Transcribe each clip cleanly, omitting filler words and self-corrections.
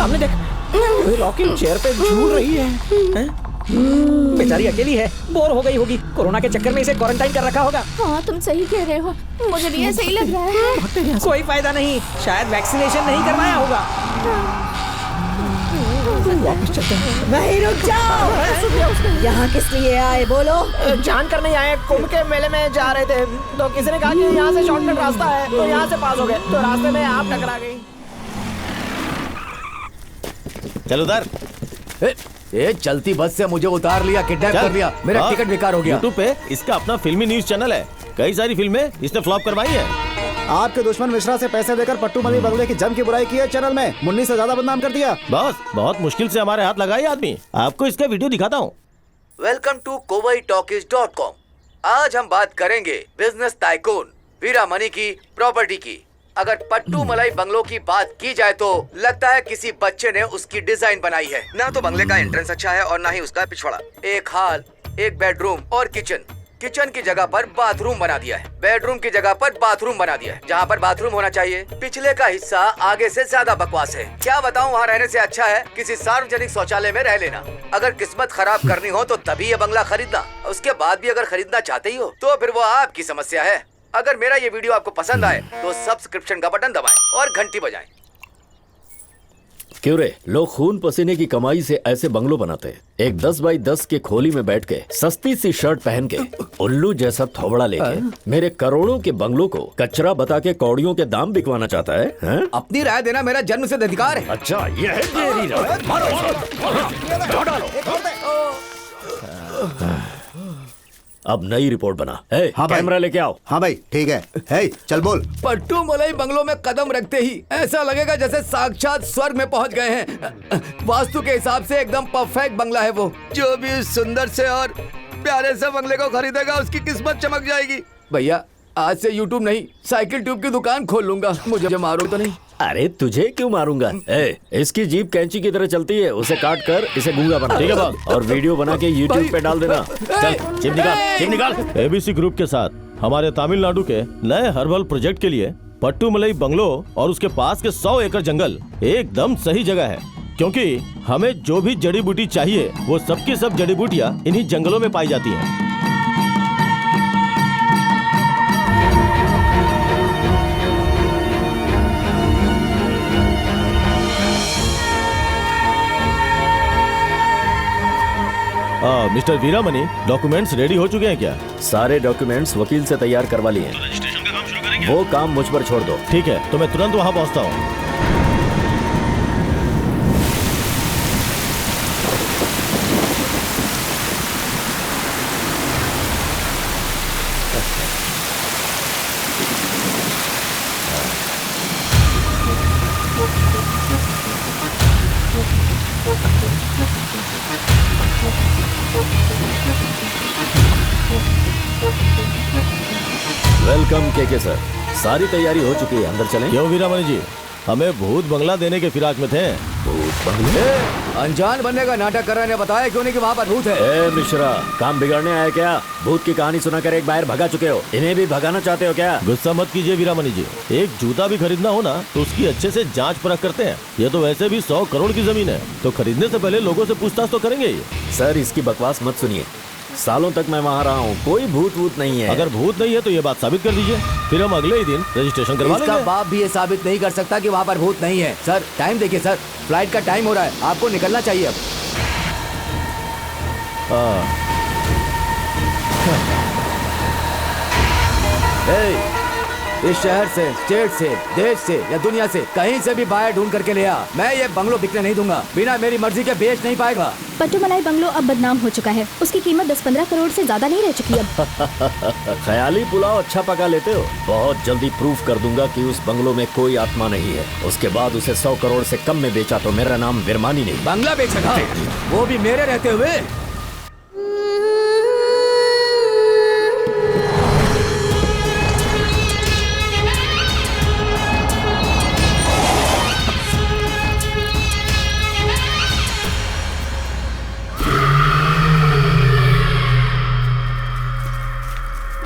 सामने देख, rocking chair पे झूल रही है। बेचारी अकेली है, बोर हो गई होगी। कोरोना के चक्कर में इसे क्वारंटाइन कर रखा होगा। हाँ तुम सही कह रहे हो, मुझे भी ऐसा ही लग रहा है। कोई फायदा नहीं, शायद वैक्सीनेशन नहीं करवाया होगा। वापस चलते हैं। वहीं रुक जाओ। यहाँ किस लिए आए बोलो? जान कर नहीं आए, कुंभ के मेले में जा रहे थे तो किसी ने कहा कि यहाँ से शॉर्टकट रास्ता है, तो यहाँ से पास हो गए, तो रास्ते में आप टकरा गई। चल उधर। ए, चलती बस से मुझे उतार लिया, किडनैप कर लिया, मेरा टिकट बेकार हो गया। YouTube पे इसका अपना फिल्मी न्यूज चैनल है, कई सारी फिल्में इसने फ्लॉप करवाई है। आपके दुश्मन मिश्रा से पैसे देकर पट्टू मली बंगले की जम की बुराई की है, चैनल में मुन्नी से ज्यादा बदनाम कर दिया। बॉस बहुत मुश्किल से हमारे हाथ लगाई आदमी, आपको इसका वीडियो दिखाता हूँ। Welcome to kowaitalkies.com। आज हम बात करेंगे बिजनेस टाइकून वीरामणी की प्रॉपर्टी की। अगर पट्टू मलाई बंगलों की बात की जाए तो लगता है किसी बच्चे ने उसकी डिजाइन बनाई है। ना तो बंगले का एंट्रेंस अच्छा है और ना ही उसका पिछवाड़ा। एक हॉल, एक बेडरूम और किचन। किचन की जगह पर बाथरूम बना दिया है, बेडरूम की जगह पर बाथरूम बना दिया है। जहाँ पर बाथरूम होना चाहिए पिछले का हिस्सा आगे से ज्यादा बकवास है। क्या बताऊँ, वहाँ रहने से अच्छा है किसी सार्वजनिक शौचालय में रह लेना। अगर किस्मत खराब करनी हो तो तभी ये बंगला खरीदना, उसके बाद भी अगर खरीदना चाहते ही हो तो फिर वो आपकी समस्या है। अगर मेरा ये वीडियो आपको पसंद आए तो सब्सक्रिप्शन का बटन दबाएं और घंटी बजाएं। क्यों रे, लोग खून पसीने की कमाई से ऐसे बंगलो बनाते हैं। एक 10 बाई 10 के खोली में बैठ के सस्ती सी शर्ट पहन के उल्लू जैसा थोबड़ा लेके मेरे करोड़ों के बंगलों को कचरा बता के कौड़ियों के दाम बिकवाना चाहता है, हैं? अपनी राय देना मेरा जन्मसिद्ध अधिकार है। अच्छा, ये है मेरी राय। मारो, मारो, डालो। अब नई रिपोर्ट बना। हाँ भाई। कैमरा लेके आओ। हाँ भाई ठीक है। हे, चल बोल। पट्टू मलाई बंगलों में कदम रखते ही ऐसा लगेगा जैसे साक्षात स्वर्ग में पहुंच गए हैं। वास्तु के हिसाब से एकदम परफेक्ट बंगला है वो। जो भी इस सुंदर से और प्यारे से बंगले को खरीदेगा उसकी किस्मत चमक जाएगी। भैया आज से YouTube नहीं, साइकिल ट्यूब की दुकान खोल लूंगा। मुझे मारो तो नहीं। अरे तुझे क्यों मारूंगा? इसकी जीप कैंची की तरह चलती है, उसे काट कर इसे गूंगा बना। ठीक है बात। और वीडियो बना के YouTube पे डाल देना। चल चिप निकाल, चिप निकाल। ABC ग्रुप के साथ हमारे तमिलनाडु के नए हर्बल प्रोजेक्ट के लिए पट्टू मलाई बंगलो और उसके पास के 100 एकड़ जंगल एकदम सही जगह है, क्योंकि हमें जो भी जड़ी बूटी चाहिए वो सबकी सब जड़ी बूटियाँ इन्हीं जंगलों में पाई जाती हैं। मिस्टर वीरामणी, डॉक्यूमेंट्स रेडी हो चुके हैं क्या? सारे डॉक्यूमेंट्स वकील से तैयार करवा लिए हैं। रजिस्ट्रेशन का काम शुरू करेंगे? वो काम मुझ पर छोड़ दो। ठीक है, तो मैं तुरंत वहाँ पहुँचता हूँ। वेलकम के सर, सारी तैयारी हो चुकी है, अंदर चलें। क्यों वीरामणी जी, हमें भूत बंगला देने के फिराक में थे। भूत बंगले? अनजान बनने का नाटक कर रहे ने बताया क्यों नहीं कि वहाँ पर भूत है। ए मिश्रा, काम बिगाड़ने आया क्या? भूत की कहानी सुनाकर एक बार भगा चुके हो, इन्हें भी भगाना चाहते हो क्या? गुस्सा मत कीजिए वीरामणी जी, एक जूता भी खरीदना हो ना तो उसकी अच्छे से जांच परख करते हैं। ये तो वैसे भी 100 करोड़ की जमीन है, तो खरीदने से पहले लोगों से पूछताछ तो करेंगे ही। सर इसकी बकवास मत सुनिए, सालों तक मैं वहाँ रहा हूँ, कोई भूत वूत नहीं है। अगर भूत नहीं है तो ये बात साबित कर दीजिए, फिर हम अगले ही दिन रजिस्ट्रेशन करवा इसका लेंगे। बाप भी ये साबित नहीं कर सकता कि वहाँ पर भूत नहीं है। सर टाइम देखिए सर, फ्लाइट का टाइम हो रहा है, आपको निकलना चाहिए अब। इस शहर से, स्टेट से, देश से या दुनिया से कहीं से भी बाहर ढूंढ करके ले आ। मैं ये बंगलो बिकने नहीं दूंगा, बिना मेरी मर्जी के बेच नहीं पाएगा। पट्टू मलाई बंगलो अब बदनाम हो चुका है, उसकी कीमत 10-15 करोड़ से ज्यादा नहीं रह चुकी अब। ख्याली पुलाव अच्छा पका लेते हो। बहुत जल्दी प्रूफ कर दूंगा कि उस बंगलो में कोई आत्मा नहीं है। उसके बाद उसे 100 करोड़ से कम में बेचा तो मेरा नाम विरमानी नहीं। बंगला बेचेगा, वो भी मेरे रहते हुए।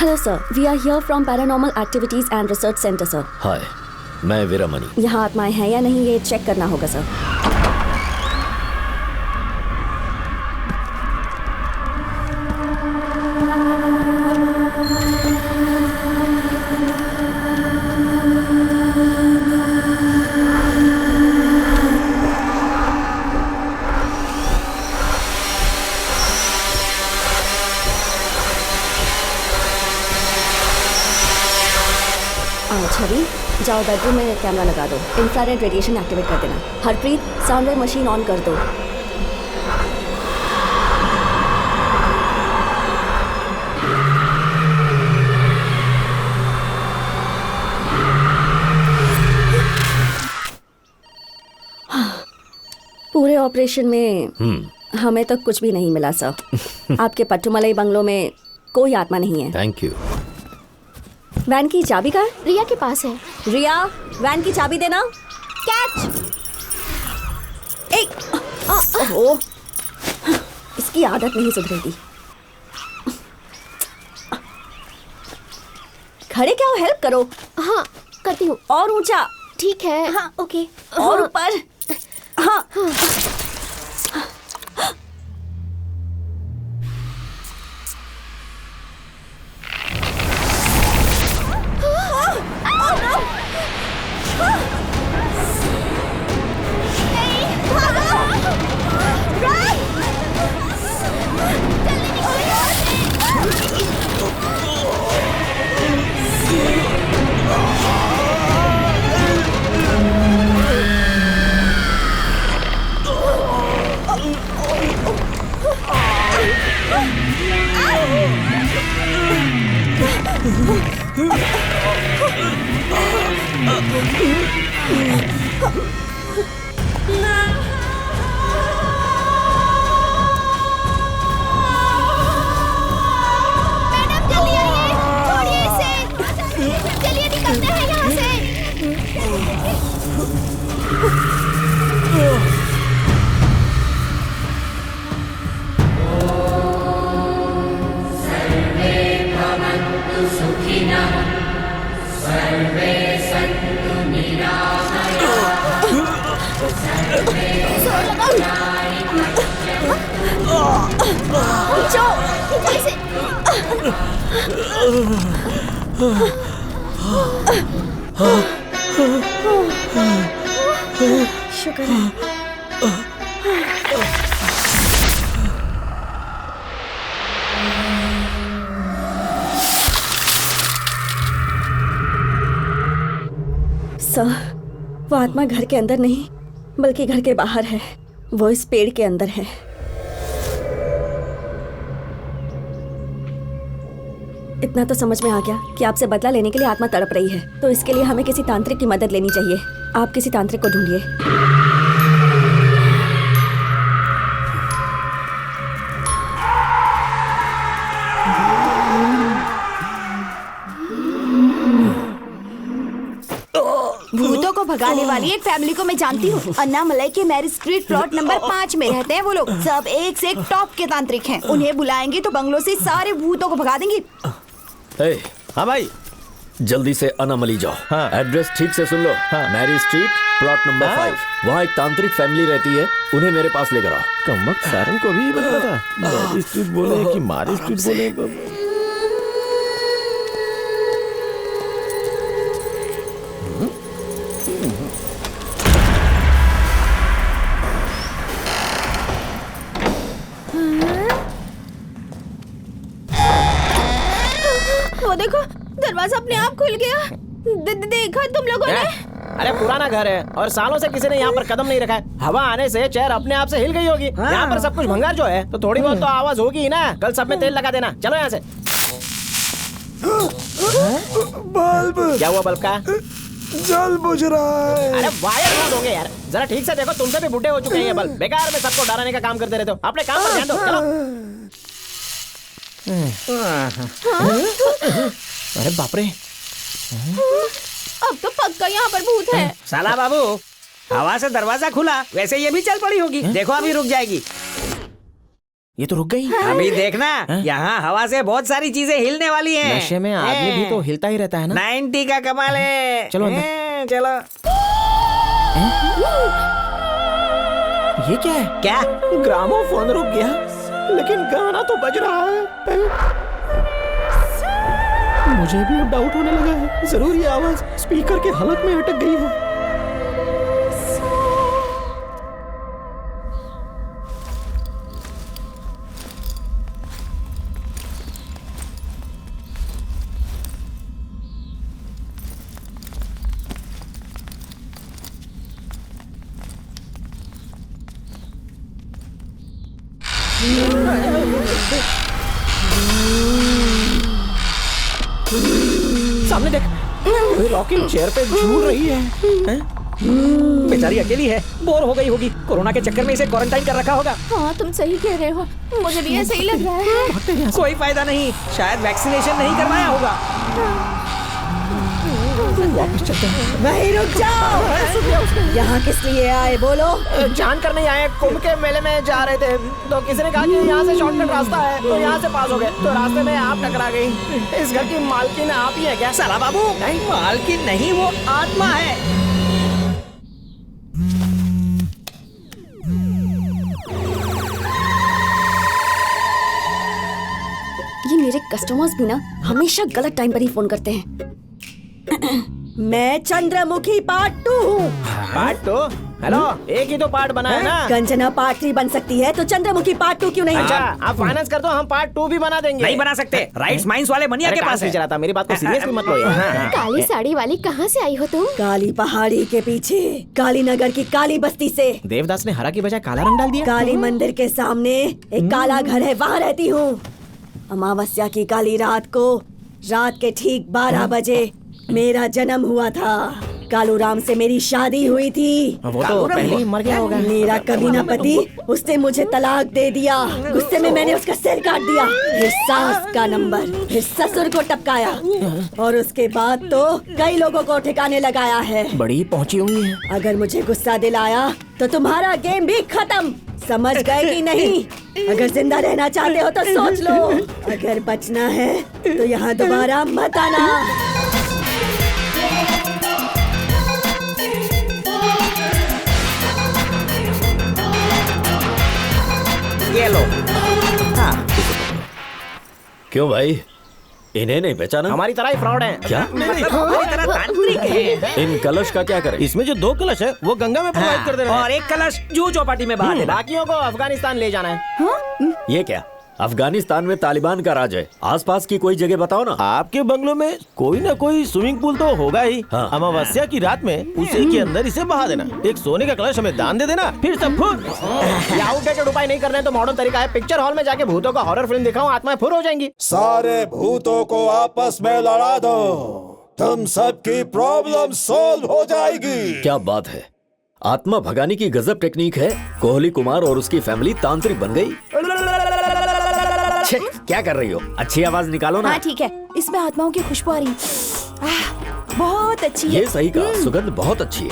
Hello sir, we are here from Paranormal Activities and Research Center sir. हाय, मैं वीरामणी। यहाँ आत्माएं हैं या नहीं ये चेक करना होगा सर। जाओ बेडरूम में कैमरा लगा दो, इंफ्रारेड रेडिएशन एक्टिवेट कर देना। Harpreet, sound wave machine on कर दो। पूरे ऑपरेशन में हमें तो कुछ भी नहीं मिला सर। आपके पट्टुमलई बंगलो में कोई आत्मा नहीं है। Thank you. वैन की चाबी कहाँ है? रिया के पास है। रिया, वैन की चाबी देना। कैच। ओह, इसकी आदत नहीं सुधरेगी। खड़े क्या हो, हेल्प करो। हाँ करती हूँ। और ऊंचा। ठीक है। हाँ ओके। और ऊपर। हाँ। शुक्र है। सर, वो आत्मा घर के अंदर नहीं बल्कि घर के बाहर है। वो इस पेड़ के अंदर है। इतना तो समझ में आ गया कि आपसे बदला लेने के लिए आत्मा तड़प रही है, तो इसके लिए हमें किसी तांत्रिक की मदद लेनी चाहिए। आप किसी तांत्रिक को ढूंढिए। भूतों को भगाने वाली एक फैमिली को मैं जानती हूँ। अन्नामलई के मैरिज स्ट्रीट प्लॉट नंबर 5 में रहते हैं वो लोग। सब एक से एक टॉप के तांत्रिक हैं। उन्हें बुलाएंगे तो बंगलों से सारे भूतों को भगा देंगे। हाँ भाई, जल्दी से अनामली जाओ। हाँ। एड्रेस ठीक से सुन लो। Mary street plot number 5। वहाँ एक तांत्रिक फैमिली रहती है, उन्हें मेरे पास लेकर आओ। कमक सारन को भी पता था। मैरी स्ट्रीट बोले कि मारी स्ट्रीट बोले। वो देखो, दरवाजा अपने आप खुल गया। देखा तुम लोगों ने? अरे पुराना घर है और सालों से किसी ने यहाँ पर कदम नहीं रखा है। हवा आने से चेयर अपने आप से हिल गई होगी। यहाँ पर सब कुछ भंगार जो है, तो थोड़ी बहुत तो आवाज होगी ही ना। कल सब में तेल लगा देना। चलो यहाँ से। बल्ब, क्या हुआ बल्ब का? जल बुझ रहा है। अरे वायर लूज होंगे यार। जरा ठीक से देखो, तुमसे भी बुढ़े हो चुके हैं ये बल्ब। बेकार में सबको डराने का काम करते रहते हो। अपने काम पर ध्यान दो। चलो। अरे बाप रे, अब तो पक्का यहाँ पर भूत है। साला बाबू, हवा से दरवाजा खुला, वैसे ये भी चल पड़ी होगी। देखो अभी रुक जाएगी। ये तो रुक गई। अभी देखना, यहाँ हवा से बहुत सारी चीजें हिलने वाली हैं। नशे में आदमी भी तो हिलता ही रहता है ना। 90 का कमाल है। चलो अंदर। चलो। ये क्या है? क्या? ग्रामोफोन रुक गया, लेकिन गाना तो बज रहा है। मुझे भी अब डाउट होने लगा है। जरूर ये आवाज स्पीकर के हलक में अटक गई है। सामने देख, रॉकिंग चेयर पे झूल रही है। बेचारी अकेली है, बोर हो गई होगी। कोरोना के चक्कर में इसे क्वारंटाइन कर रखा होगा। हाँ तुम सही कह रहे हो, मुझे भी ऐसा ही लग रहा है। कोई फायदा नहीं, शायद वैक्सीनेशन नहीं करवाया होगा। वापस चलते हैं। वहीं रुक जाओ। यहाँ किस लिए आए बोलो? जान कर नहीं आए, कुंभ के मेले में जा रहे थे तो किसी ने कहा कि यहाँ से शॉर्टकट रास्ता है, तो यहाँ से पास हो गए, तो रास्ते में आप टकरा गई। इस घर की मालकिन आप ही है क्या? साला बाबू, नहीं मालकिन नहीं, वो आत्मा है। ये मेरे कस्टमर्स भी ना हमेशा गलत टाइम पर ही फोन करते हैं। मैं चंद्रमुखी पार्ट 2 हूँ। पार्ट 2? हेलो, एक ही तो पार्ट बना है ना। कंचना पार्ट 3 बन सकती है तो चंद्रमुखी पार्ट 2 क्यों नहीं? अच्छा, आप फाइनेंस कर दो, हम पार्ट 2 भी बना देंगे। नहीं बना सकते, राइट्स माइंस वाले मनिया के पास है। चलाता, मेरी बात को सीरियसली मत लो यार। काली साड़ी वाली कहाँ से आई हो तुम? काली पहाड़ी के पीछे, काली नगर की काली बस्ती से। देवदास ने हरा की बजाय काला रंग डाल दिया। काली मंदिर के सामने एक काला घर है, वहाँ रहती हूँ। अमावस्या की काली रात को, रात के ठीक 12 बजे मेरा जन्म हुआ था। कालू राम से मेरी शादी हुई थी। वो तो पहले ही मर गया होगा। मेरा कमीना पति, उसने मुझे तलाक दे दिया। गुस्से में मैंने उसका सिर काट दिया, फिर सास का नंबर, फिर ससुर को टपकाया, और उसके बाद तो कई लोगों को ठिकाने लगाया है। बड़ी पहुंची हुई है। अगर मुझे गुस्सा दिलाया तो तुम्हारा गेम भी खत्म। समझ गए कि नहीं? अगर जिंदा रहना चाहते हो तो सोच लो, अगर बचना है तो यहाँ दोबारा मत आना। ये लो। हाँ। क्यों भाई, इन्हें नहीं पहचाना? हमारी तरह ही फ्रॉड है। क्या? हमारी तरह तांत्रिक है। इन कलश का क्या करें? इसमें जो 2 कलश है वो गंगा में प्रवाहित कर देना है। और एक कलश जूह चौपाटी में बहा देना। बाकियों को अफगानिस्तान ले जाना है। ये क्या? अफगानिस्तान में तालिबान का राज है, आसपास की कोई जगह बताओ ना। आपके बंगलों में कोई ना कोई स्विमिंग पूल तो होगा ही। हाँ। अमावस्या की रात में उसी के अंदर इसे बहा देना। एक सोने का कलश हमें दान दे देना, फिर सब फुर। ये आउटडेटेड उपाय नहीं करने तो मॉडर्न तरीका है। पिक्चर हॉल में जाके भूतों का हॉरर फिल्म दिखाओ, आत्माएं फुर हो जाएंगी। सारे भूतों को आपस में लड़ा दो, तुम सबकी प्रॉब्लम सॉल्व हो जाएगी। क्या बात है, आत्मा भगाने की गजब टेक्निक है। कोहली कुमार और उसकी फैमिली तांत्रिक बन गई। क्या कर रही हो? अच्छी आवाज निकालो ना। हाँ ठीक है, इसमें आत्माओं की खुशबू आ रही। बहुत अच्छी है। ये सही कहा, सुगंध बहुत अच्छी है।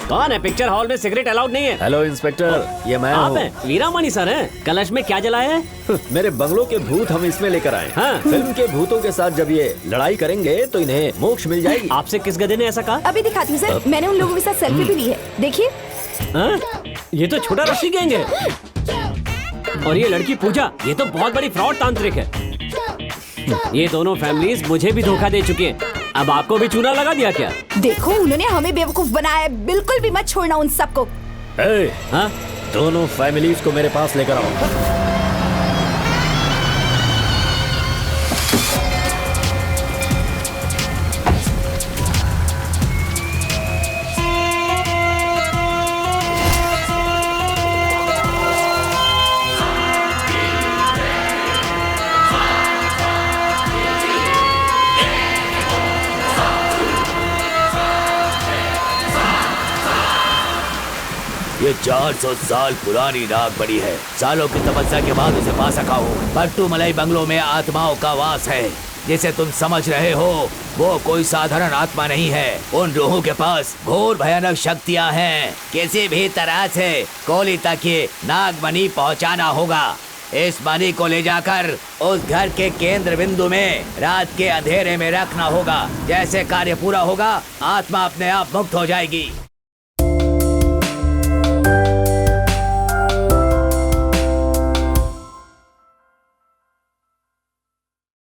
कौन है? पिक्चर हॉल में सिगरेट अलाउड नहीं है। हेलो इंस्पेक्टर, ये मैं आप हूँ। हैं? वीरामणि सर हैं। कलश में क्या जलाया है? मेरे बंगलों के भूत हम इसमें लेकर आए। हाँ। फिल्म के भूतों के साथ जब ये लड़ाई करेंगे तो इन्हें मोक्ष मिल जाएगी। आपसे किस गधे ने ऐसा कहा? अभी दिखाती हूँ सर, मैंने उन लोगों के साथ सेल्फी भी ली है, देखिए। हाँ? ये तो छोटा रस्सी गैंग है। और ये लड़की पूजा, ये तो बहुत बड़ी फ्रॉड तांत्रिक है। ये दोनों फैमिलीज मुझे भी धोखा दे चुकी हैं। अब आपको भी चूना लगा दिया क्या? देखो, उन्होंने हमें बेवकूफ बनाया है, बिल्कुल भी मत छोड़ना उन सबको। हाँ? दोनों फैमिलीज को मेरे पास लेकर आओ। ये 400 साल पुरानी नाग बड़ी है। सालों की तपस्या के बाद उसे पा सका हूँ। पट्टू मलाई बंगलों में आत्माओं का वास है। जिसे तुम समझ रहे हो वो कोई साधारण आत्मा नहीं है। उन रूहों के पास घोर भयानक शक्तियाँ हैं। किसी भी तरह से कोली तक ये नाग मणि पहुँचाना होगा। इस मणि को ले जाकर उस घर के केंद्र बिंदु में रात के अंधेरे में रखना होगा। जैसे कार्य पूरा होगा, आत्मा अपने आप मुक्त हो जाएगी।